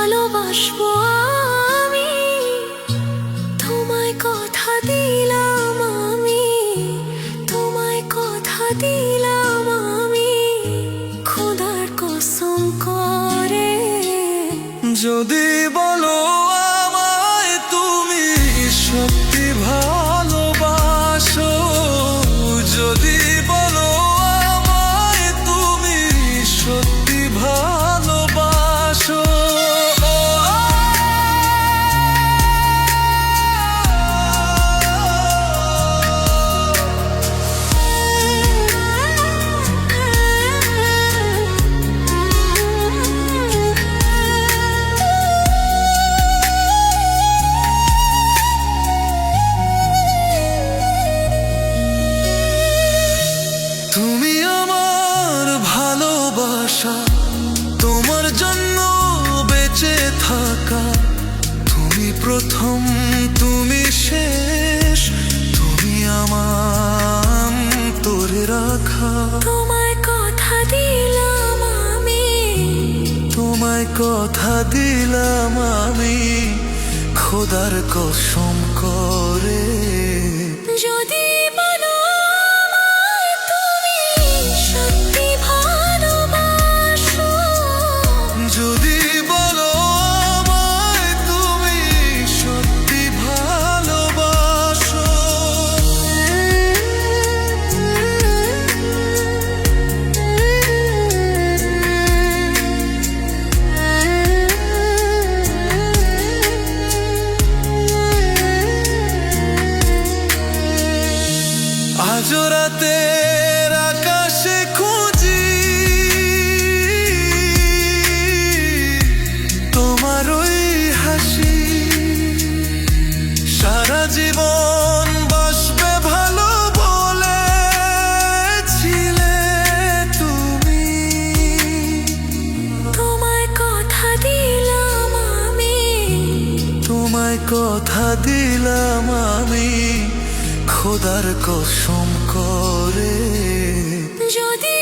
ভালোবাসবো আমি, তোমায় কথা দিলাম আমি, তোমায় কথা দিলাম আমি, খোদার কসম করে। যদি বলো আমায় তুমি সত্যি ভালোবাসো, যদি বলো আমায় তুমি সত্যি ভালোবাসো, তুমি আমার ভালোবাসা, তোমার জন্য বেঁচে থাকা, তুমি প্রথম তুমি শেষ, তুমি আমার তোরে রাখা। তোমায় কথা দিলাম আমি, তোমায় কথা দিলাম আমি, খোদার কসম করে। যদি বলো আমায় তুমি সত্যি ভালোবাসো, যদি বলো আমায় তুমি সত্যি ভালোবাসো, আজ রাতের আকাশে খুঁজি তোমার ওই হাসি, সারা জীবন বাসবে ভালো বলেছিলে তুমি। তোমায় কথা দিলাম আমি, তোমায় কথা দিলাম আমি, খোদার কসম করে। যদি